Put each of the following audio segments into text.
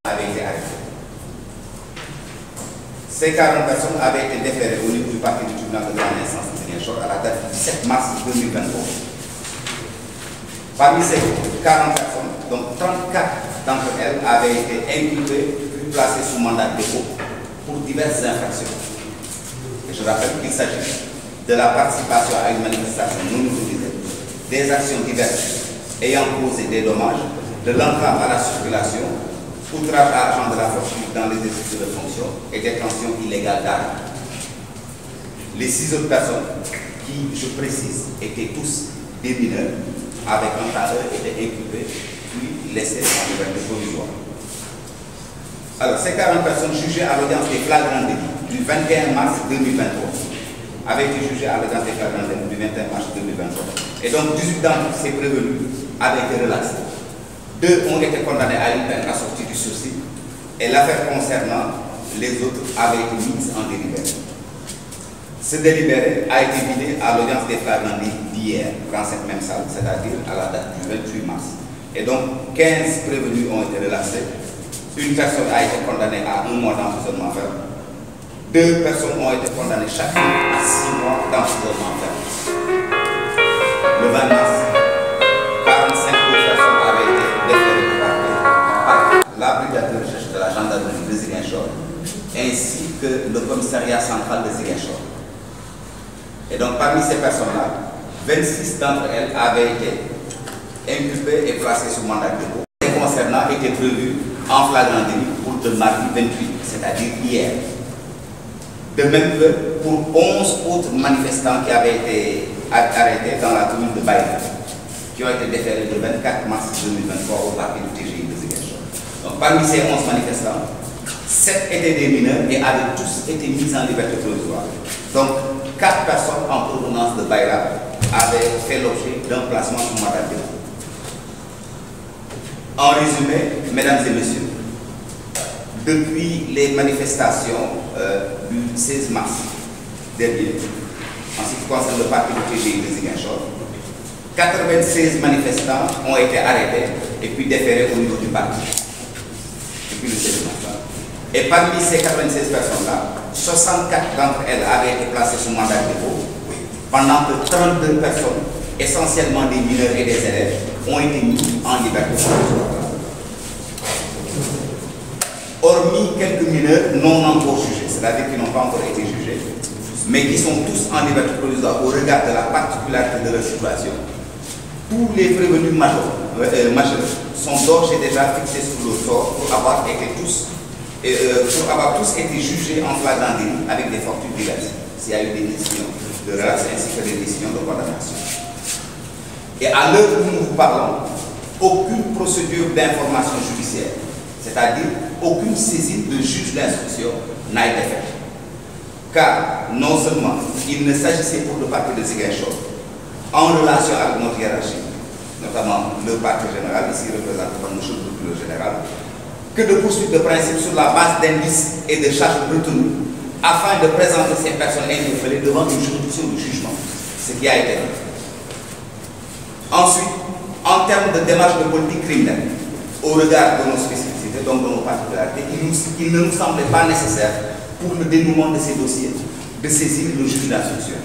avaient été arrêtés. Ces 40 personnes avaient été déférées au niveau du parquet du tribunal de grande instance de Ziguinchor à la date du 17 mars 2023. Parmi ces 40 personnes, donc 34 d'entre elles avaient été inculpées puis placées sous mandat de dépôt pour diverses infractions. Et je rappelle qu'il s'agit de la participation à une manifestation non autorisée, des actions diverses ayant causé des dommages, de l'entrave à la circulation, outrage à agent de la force publique dans l'exercice de fonction et détention illégale d'armes. Les 6 autres personnes, qui, je précise, étaient tous des mineurs, avec un tas d'eux, étaient inculpés, puis laissés en liberté provisoire. Alors, ces 40 personnes jugées à l'audience des flagrants délits du 21 mars 2023 avaient été jugées à l'audience des flagrants délits du 21 mars 2023. Et donc, 18 d'entre ces prévenus avaient été relaxés. 2 ont été condamnés à une peine assortie du sursis et l'affaire concernant les autres avait été mise en délibéré. Ce délibéré a été vidé à l'audience des flagrants d'hier dans cette même salle, c'est-à-dire à la date du 28 mars. Et donc 15 prévenus ont été relaxés. Une personne a été condamnée à 1 mois d'emprisonnement ferme. 2 personnes ont été condamnées chacune à 6 mois d'emprisonnement ferme. Le 20 mars, 45 personnes avaient été déférées par la brigade de recherche de la gendarmerie de Ziguinchor ainsi que le commissariat central de Ziguinchor. Et donc parmi ces personnes-là, 26 d'entre elles avaient été inculpées et placées sous mandat de dépôt. Les concernant étaient prévus en flagrant délit pour le mardi 28, c'est-à-dire hier. De même que pour 11 autres manifestants qui avaient été arrêtés dans la commune de Baïra, qui ont été déférés le 24 mars 2023 au parquet du TGI de Ziguinchor. Donc parmi ces 11 manifestants, 7 étaient des mineurs et avaient tous été mis en liberté provisoire. Donc 4 personnes en provenance de Baïra avaient fait l'objet d'un placement sous mandat de dépôt. En résumé, mesdames et messieurs, depuis les manifestations du 16 mars dernier, en ce qui concerne le parti du TGI de Ziguinchor, 96 manifestants ont été arrêtés et puis déférés au niveau du parti depuis le 16 mars. Et parmi ces 96 personnes-là, 64 d'entre elles avaient été placées sous mandat de dépôt, pendant que 32 personnes, essentiellement des mineurs et des élèves, ont été mis en liberté provisoire. Hormis quelques mineurs non encore jugés, c'est-à-dire qui n'ont pas encore été jugés, mais qui sont tous en liberté provisoire au regard de la particularité de leur situation, tous les prévenus majeurs sont d'ores et déjà fixés sous le sort pour avoir tous été jugés en flagrant délit avec des fortunes diverses. S'il y a eu des décisions de relax ainsi que des décisions de condamnation. Et à l'heure où nous vous parlons, aucune procédure d'information judiciaire, c'est-à-dire aucune saisine de juge d'instruction n'a été faite. Car non seulement il ne s'agissait pour le parquet de Ziguinchor, en relation avec notre hiérarchie, notamment le parquet général, ici représenté par M. le procureur général, que de poursuites de principe sur la base d'indices et de charges retenues afin de présenter ces personnes interpellées devant une juridiction de jugement, ce qui a été fait. Ensuite, en termes de démarche de politique criminelle, au regard de nos spécificités, donc de nos particularités, il ne nous semblait pas nécessaire pour le dénouement de ces dossiers de saisir le juge d'instruction.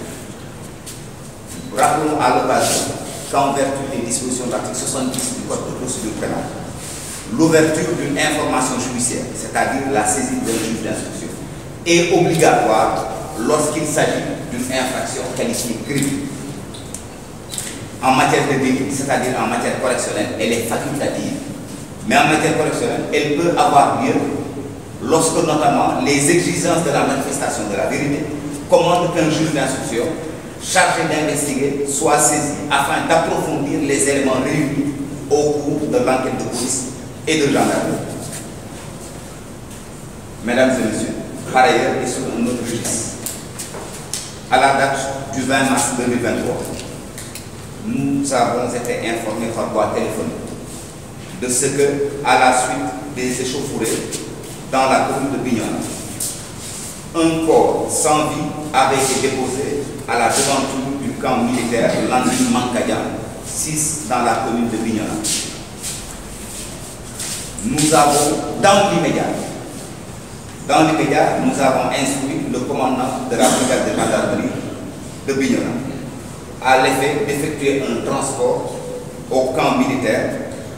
Rappelons à l'occasion qu'en vertu des dispositions de l'article 70 du Code de procédure pénale, l'ouverture d'une information judiciaire, c'est-à-dire la saisie d'un juge d'instruction, est obligatoire lorsqu'il s'agit d'une infraction qualifiée criminelle. En matière de délit, c'est-à-dire en matière correctionnelle, elle est facultative. Mais en matière correctionnelle, elle peut avoir lieu lorsque notamment les exigences de la manifestation de la vérité commandent qu'un juge d'instruction chargé d'investiguer soit saisi afin d'approfondir les éléments réunis au cours de l'enquête de police et de gendarmerie. Mesdames et messieurs, par ailleurs, et sur un autre registre, à la date du 20 mars 2023, nous avons été informés par voie téléphonique de ce que, à la suite des échauffourées dans la commune de Bignona, un corps sans vie avait été déposé à la devanture du camp militaire de Landry Mankadian, 6 dans la commune de Bignona. nous avons, dans l'immédiat, nous avons instruit le commandant de la brigade de gendarmerie de Bignona à l'effet d'effectuer un transport au camp militaire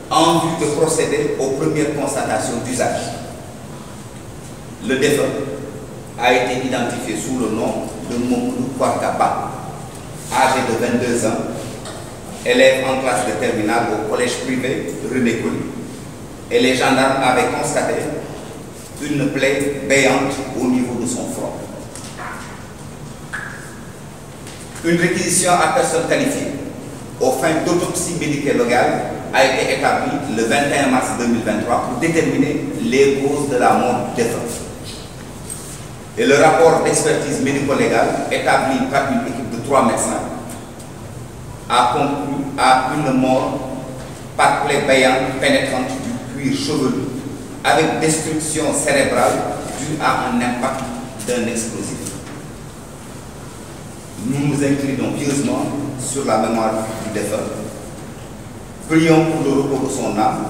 en vue de procéder aux premières constatations d'usage. Le défunt a été identifié sous le nom de Mamadou Kouarkaba, âgé de 22 ans, élève en classe de terminale au collège privé René Coly. Et les gendarmes avaient constaté une plaie béante au niveau de son front. Une réquisition à personne qualifiée aux fins d'autopsie médico-légale a été établie le 21 mars 2023 pour déterminer les causes de la mort du défunt. Et le rapport d'expertise médico-légale établi par une équipe de 3 médecins a conclu à une mort par plaie béante pénétrante du cuir chevelu avec destruction cérébrale due à un impact d'un explosif. Nous nous inclinons pieusement sur la mémoire du défunt. Prions pour le repos de son âme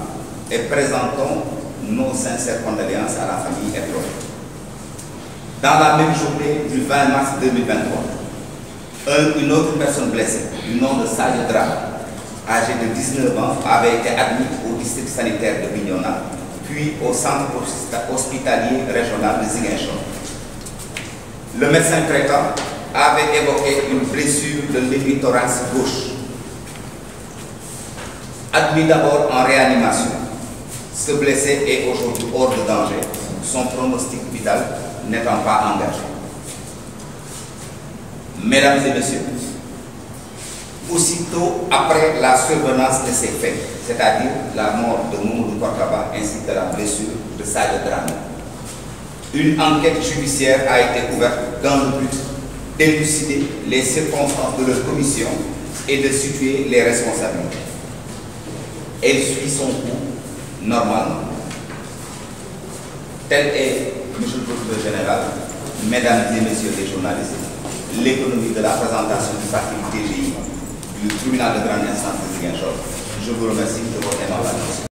et présentons nos sincères condoléances à la famille et proches. Dans la même journée du 20 mars 2023, une autre personne blessée, du nom de Sadio Dra, âgé de 19 ans, avait été admis au district sanitaire de Bignona, puis au centre hospitalier régional de Ziguinchor. Le médecin traitant avait évoqué une blessure de l'hémithorax gauche. Admis d'abord en réanimation, ce blessé est aujourd'hui hors de danger, son pronostic vital n'étant pas engagé. Mesdames et messieurs, aussitôt après la survenance de ces faits, c'est-à-dire la mort de Mamadou Kouarkaba ainsi que la blessure de Sadio Dramé, une enquête judiciaire a été ouverte dans le but d'élucider les circonstances de leur commission et de situer les responsabilités. Elle suit son cours normalement. Tel est, Monsieur le Procureur général, Mesdames et Messieurs les journalistes, l'économie de la présentation du parti TGI du tribunal de grande instance de Ziguinchor. Je vous remercie de votre attention.